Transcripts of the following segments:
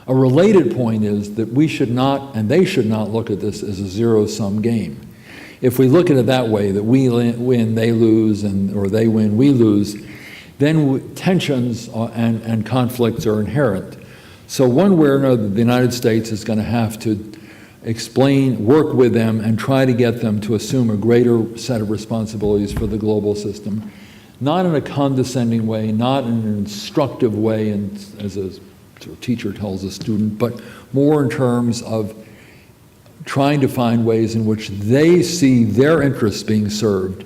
A related point is that we should not, and they should not, look at this as a zero-sum game. If we look at it that way, that we win, they lose, or they win, we lose, then tensions and conflicts are inherent. So one way or another, the United States is going to have to work with them and try to get them to assume a greater set of responsibilities for the global system, not in a condescending way, not in an instructive way, and as a teacher tells a student, but more in terms of trying to find ways in which they see their interests being served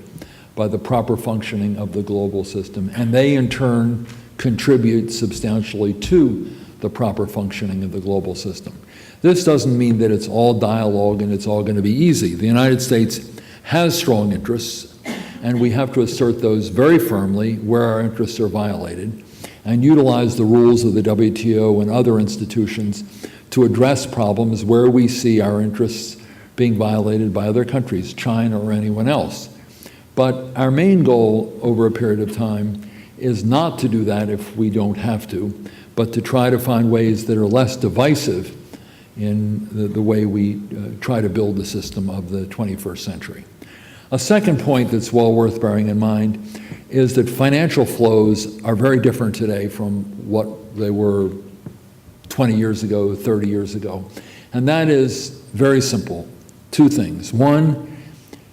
by the proper functioning of the global system, and they in turn contribute substantially to the proper functioning of the global system. This doesn't mean that it's all dialogue and it's all going to be easy. The United States has strong interests, and we have to assert those very firmly where our interests are violated, and utilize the rules of the WTO and other institutions to address problems where we see our interests being violated by other countries, China or anyone else. But our main goal over a period of time is not to do that if we don't have to, but to try to find ways that are less divisive in the way we try to build the system of the 21st century. A second point that's well worth bearing in mind is that financial flows are very different today from what they were 20 years ago, 30 years ago. And that is very simple. Two things. One,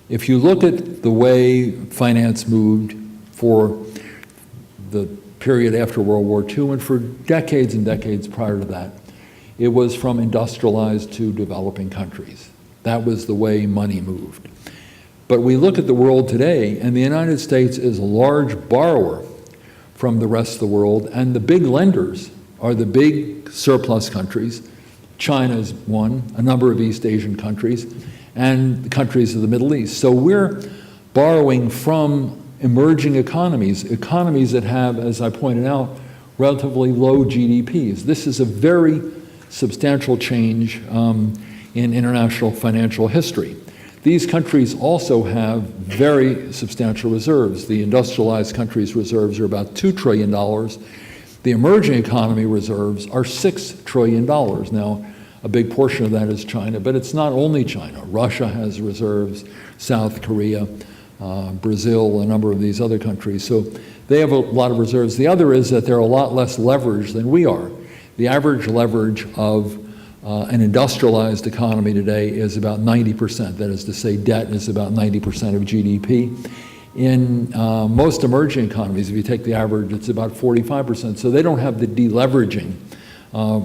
if you look at the way finance moved for the period after World War II and for decades and decades prior to that, it was from industrialized to developing countries. That was the way money moved. But we look at the world today, and the United States is a large borrower from the rest of the world, and the big lenders are the big surplus countries. China's one, a number of East Asian countries, and the countries of the Middle East. So we're borrowing from emerging economies, economies that have, as I pointed out, relatively low GDPs. This is a very substantial change in international financial history. These countries also have very substantial reserves. The industrialized countries' reserves are about $2 trillion. The emerging economy reserves are $6 trillion. Now, a big portion of that is China, but it's not only China. Russia has reserves, South Korea, Brazil, a number of these other countries. So they have a lot of reserves. The other is that they're a lot less leveraged than we are. The average leverage of an industrialized economy today is about 90%. That is to say, debt is about 90% of GDP. In most emerging economies, if you take the average, it's about 45%. So they don't have the deleveraging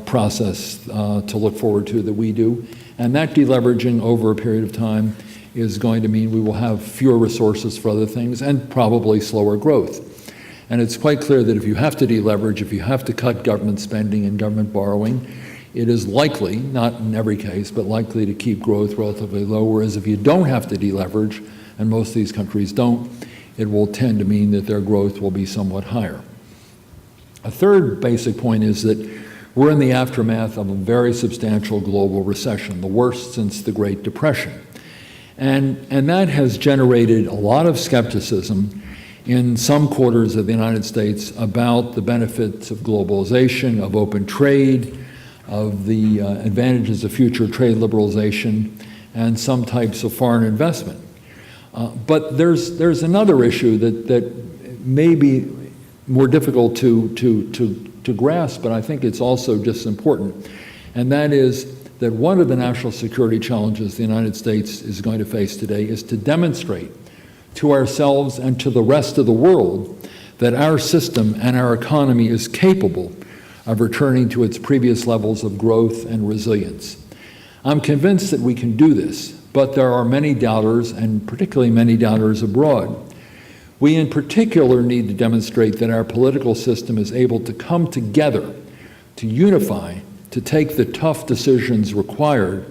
process to look forward to that we do. And that deleveraging over a period of time is going to mean we will have fewer resources for other things and probably slower growth. And it's quite clear that if you have to deleverage, if you have to cut government spending and government borrowing, it is likely, not in every case, but likely to keep growth relatively low, whereas if you don't have to deleverage, and most of these countries don't, it will tend to mean that their growth will be somewhat higher. A third basic point is that we're in the aftermath of a very substantial global recession, the worst since the Great Depression. And that has generated a lot of skepticism in some quarters of the United States about the benefits of globalization, of open trade, of the advantages of future trade liberalization, and some types of foreign investment. But there's another issue that may be more difficult to grasp, but I think it's also just important, and that is that one of the national security challenges the United States is going to face today is to demonstrate to ourselves and to the rest of the world that our system and our economy is capable of returning to its previous levels of growth and resilience. I'm convinced that we can do this, but there are many doubters, and particularly many doubters abroad. We in particular need to demonstrate that our political system is able to come together, to unify, to take the tough decisions required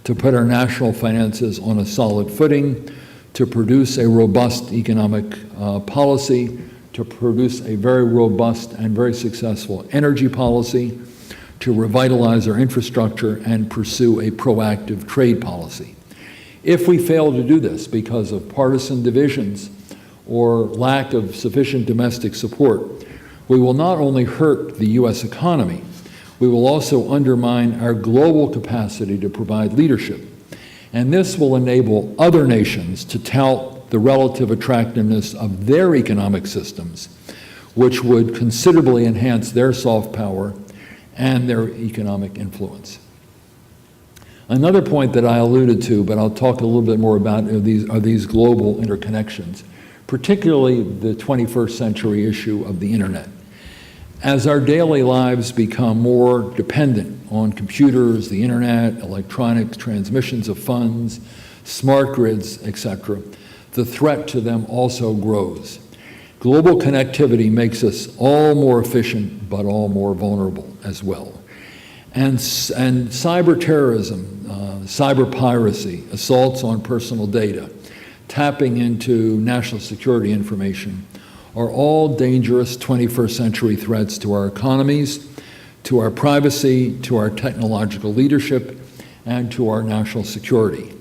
to put our national finances on a solid footing, to produce a robust economic policy, to produce a very robust and very successful energy policy, to revitalize our infrastructure and pursue a proactive trade policy. If we fail to do this because of partisan divisions or lack of sufficient domestic support, we will not only hurt the U.S. economy, we will also undermine our global capacity to provide leadership. And this will enable other nations to tout the relative attractiveness of their economic systems, which would considerably enhance their soft power and their economic influence. Another point that I alluded to, but I'll talk a little bit more about, are these global interconnections, particularly the 21st century issue of the internet. As our daily lives become more dependent on computers, the internet, electronic transmissions of funds, smart grids, etc., the threat to them also grows. Global connectivity makes us all more efficient, but all more vulnerable as well. And cyber terrorism, cyber piracy, assaults on personal data, tapping into national security information are all dangerous 21st century threats to our economies, to our privacy, to our technological leadership, and to our national security.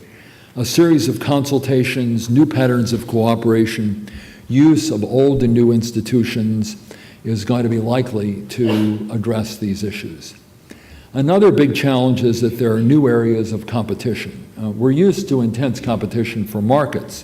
A series of consultations, new patterns of cooperation, use of old and new institutions is going to be likely to address these issues. Another big challenge is that there are new areas of competition. We're used to intense competition for markets,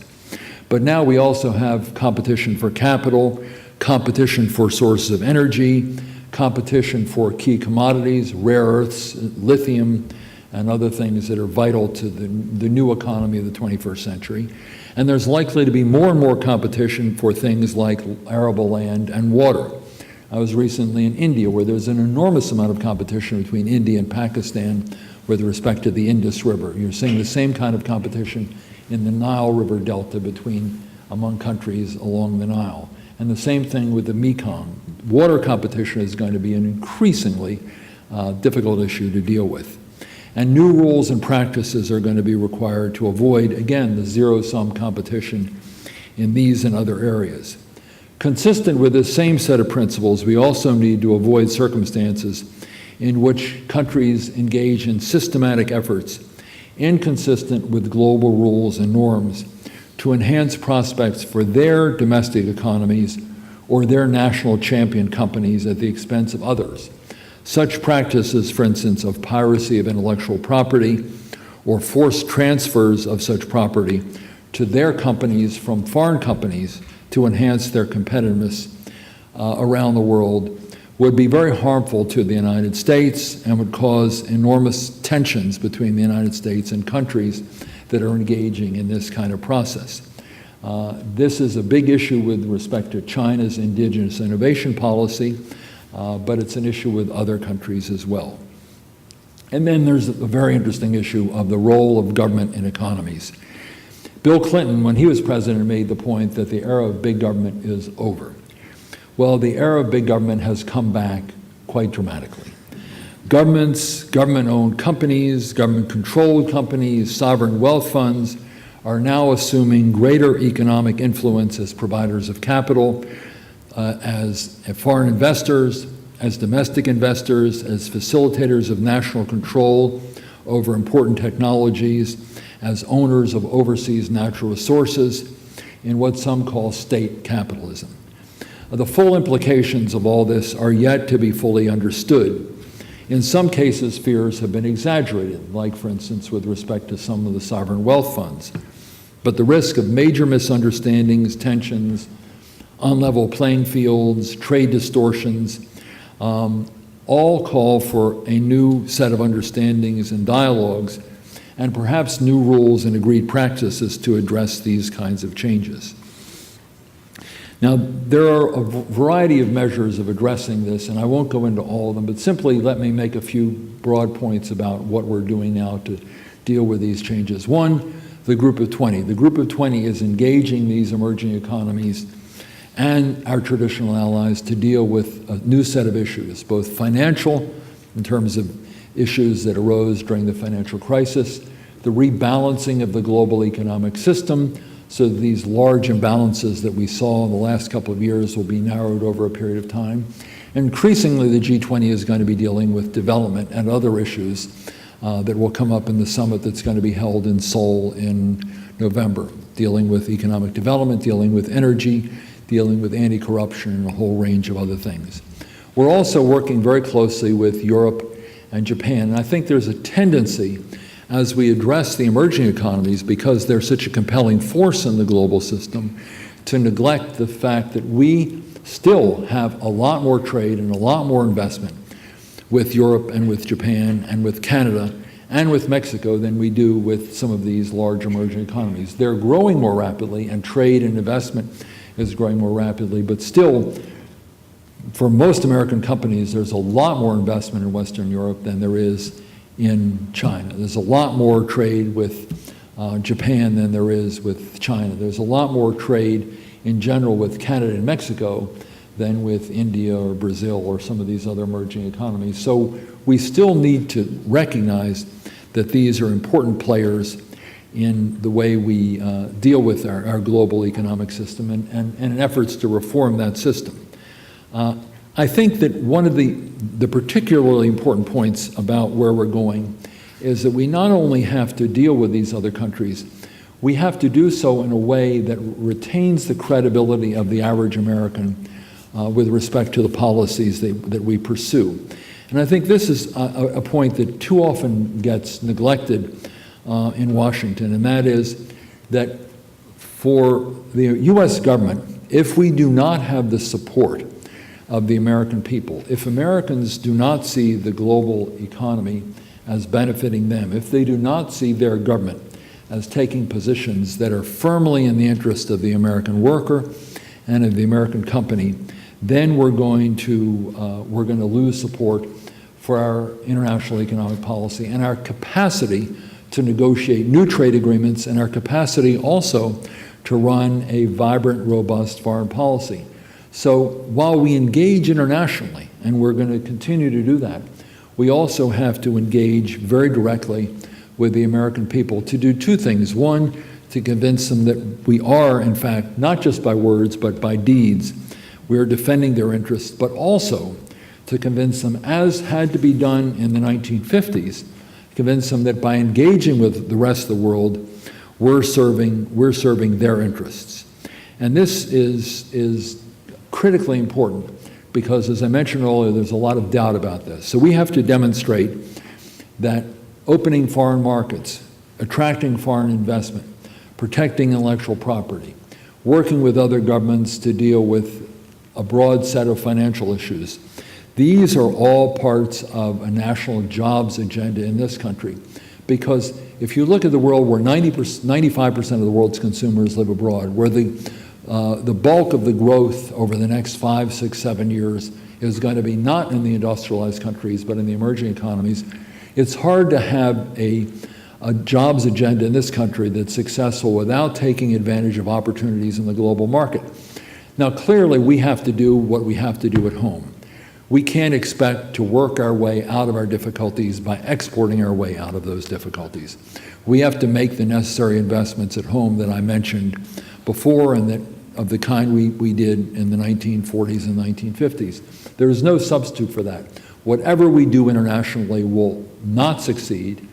but now we also have competition for capital, competition for sources of energy, competition for key commodities, rare earths, lithium, and other things that are vital to the new economy of the 21st century. And there's likely to be more and more competition for things like arable land and water. I was recently in India, where there's an enormous amount of competition between India and Pakistan with respect to the Indus River. You're seeing the same kind of competition in the Nile River Delta among countries along the Nile. And the same thing with the Mekong. Water competition is going to be an increasingly difficult issue to deal with. And new rules and practices are going to be required to avoid, again, the zero-sum competition in these and other areas. Consistent with this same set of principles, we also need to avoid circumstances in which countries engage in systematic efforts inconsistent with global rules and norms to enhance prospects for their domestic economies or their national champion companies at the expense of others. Such practices, for instance, of piracy of intellectual property or forced transfers of such property to their companies from foreign companies to enhance their competitiveness around the world would be very harmful to the United States and would cause enormous tensions between the United States and countries that are engaging in this kind of process. This is a big issue with respect to China's indigenous innovation policy, but it's an issue with other countries as well. And then there's a very interesting issue of the role of government in economies. Bill Clinton, when he was president, made the point that the era of big government is over. Well, the era of big government has come back quite dramatically. Governments, government-owned companies, government-controlled companies, sovereign wealth funds are now assuming greater economic influence as providers of capital, as foreign investors, as domestic investors, as facilitators of national control over important technologies, as owners of overseas natural resources, in what some call state capitalism. The full implications of all this are yet to be fully understood. In some cases, fears have been exaggerated, like, for instance, with respect to some of the sovereign wealth funds. But the risk of major misunderstandings, tensions, unlevel playing fields, trade distortions, all call for a new set of understandings and dialogues, and perhaps new rules and agreed practices to address these kinds of changes. Now, there are a variety of measures of addressing this, and I won't go into all of them, but simply let me make a few broad points about what we're doing now to deal with these changes. One, the Group of 20. The Group of 20 is engaging these emerging economies and our traditional allies to deal with a new set of issues, both financial, in terms of issues that arose during the financial crisis, the rebalancing of the global economic system, so that these large imbalances that we saw in the last couple of years will be narrowed over a period of time. Increasingly, the G20 is going to be dealing with development and other issues that will come up in the summit that's going to be held in Seoul in November, dealing with economic development, dealing with energy, dealing with anti-corruption, and a whole range of other things. We're also working very closely with Europe and Japan. And I think there's a tendency, as we address the emerging economies, because they're such a compelling force in the global system, to neglect the fact that we still have a lot more trade and a lot more investment with Europe and with Japan and with Canada and with Mexico than we do with some of these large emerging economies. They're growing more rapidly, and trade and investment is growing more rapidly, but still, for most American companies, there's a lot more investment in Western Europe than there is in China. There's a lot more trade with Japan than there is with China. There's a lot more trade in general with Canada and Mexico than with India or Brazil or some of these other emerging economies. So we still need to recognize that these are important players in the way we deal with our global economic system and in efforts to reform that system. I think that one of the particularly important points about where we're going is that we not only have to deal with these other countries, we have to do so in a way that retains the credibility of the average American with respect to the policies that we pursue. And I think this is a point that too often gets neglected in Washington, and that is that for the U.S. government, if we do not have the support of the American people, if Americans do not see the global economy as benefiting them, if they do not see their government as taking positions that are firmly in the interest of the American worker and of the American company, then we're going to lose support for our international economic policy and our capacity to negotiate new trade agreements and our capacity also to run a vibrant, robust foreign policy. So while we engage internationally, and we're going to continue to do that, we also have to engage very directly with the American people to do two things. One, to convince them that we are, in fact, not just by words, but by deeds, we are defending their interests, but also to convince them, as had to be done in the 1950s, convince them that by engaging with the rest of the world, we're serving their interests. And this is critically important because, as I mentioned earlier, there's a lot of doubt about this. So we have to demonstrate that opening foreign markets, attracting foreign investment, protecting intellectual property, working with other governments to deal with a broad set of financial issues, these are all parts of a national jobs agenda in this country. Because if you look at the world where 95% of the world's consumers live abroad, where the bulk of the growth over the next 5, 6, 7 years is going to be not in the industrialized countries, but in the emerging economies, it's hard to have a jobs agenda in this country that's successful without taking advantage of opportunities in the global market. Now, clearly, we have to do what we have to do at home. We can't expect to work our way out of our difficulties by exporting our way out of those difficulties. We have to make the necessary investments at home that I mentioned before and that of the kind we did in the 1940s and 1950s. There is no substitute for that. Whatever we do internationally will not succeed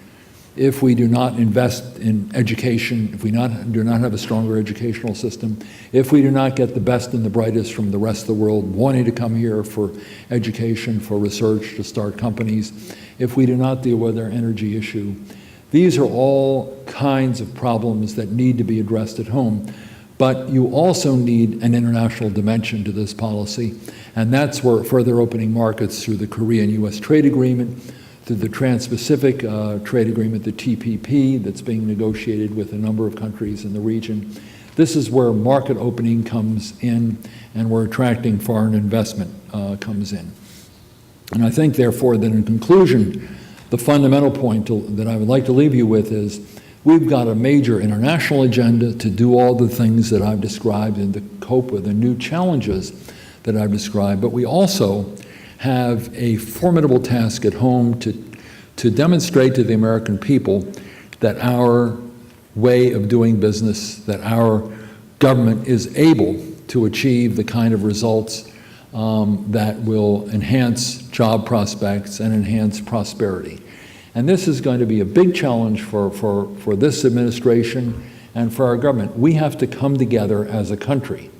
if we do not invest in education, if we do not have a stronger educational system, if we do not get the best and the brightest from the rest of the world wanting to come here for education, for research, to start companies, if we do not deal with our energy issue. These are all kinds of problems that need to be addressed at home. But you also need an international dimension to this policy, and that's where further opening markets through the Korean-U.S. trade agreement, through the Trans-Pacific Trade Agreement, the TPP, that's being negotiated with a number of countries in the region. This is where market opening comes in and where attracting foreign investment comes in. And I think, therefore, that in conclusion, the fundamental point that I would like to leave you with is we've got a major international agenda to do all the things that I've described and to cope with the new challenges that I've described, but we also have a formidable task at home to demonstrate to the American people that our way of doing business, that our government is able to achieve the kind of results that will enhance job prospects and enhance prosperity. And this is going to be a big challenge for this administration and for our government. We have to come together as a country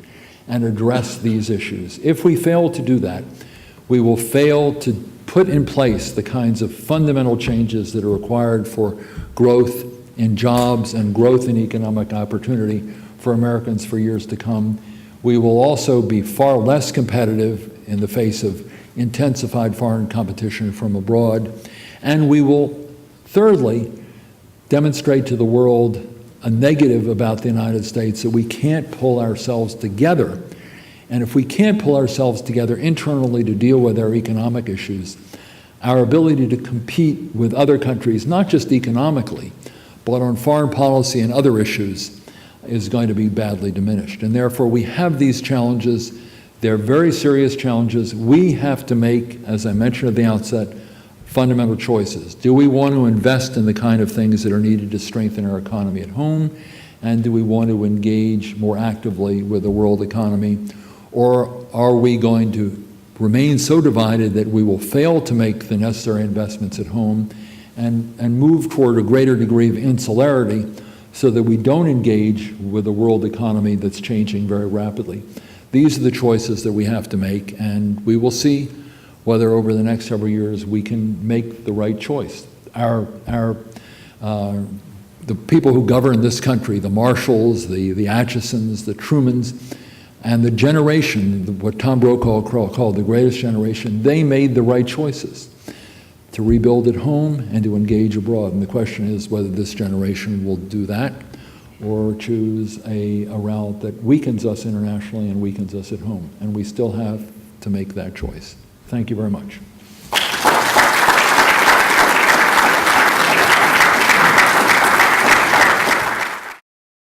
and address these issues. If we fail to do that, We will fail to put in place the kinds of fundamental changes that are required for growth in jobs and growth in economic opportunity for Americans for years to come. We will also be far less competitive in the face of intensified foreign competition from abroad. And we will, thirdly, demonstrate to the world a negative about the United States, that we can't pull ourselves together. And if we can't pull ourselves together internally to deal with our economic issues, our ability to compete with other countries, not just economically, but on foreign policy and other issues, is going to be badly diminished. And therefore, we have these challenges. They're very serious challenges. We have to make, as I mentioned at the outset, fundamental choices. Do we want to invest in the kind of things that are needed to strengthen our economy at home? And do we want to engage more actively with the world economy? Or are we going to remain so divided that we will fail to make the necessary investments at home and move toward a greater degree of insularity so that we don't engage with a world economy that's changing very rapidly? These are the choices that we have to make, and we will see whether over the next several years we can make the right choice. The people who govern this country, the Marshalls, the Atchisons, the Trumans, and the generation, what Tom Brokaw called the greatest generation, they made the right choices to rebuild at home and to engage abroad. And the question is whether this generation will do that or choose a route that weakens us internationally and weakens us at home. And we still have to make that choice. Thank you very much.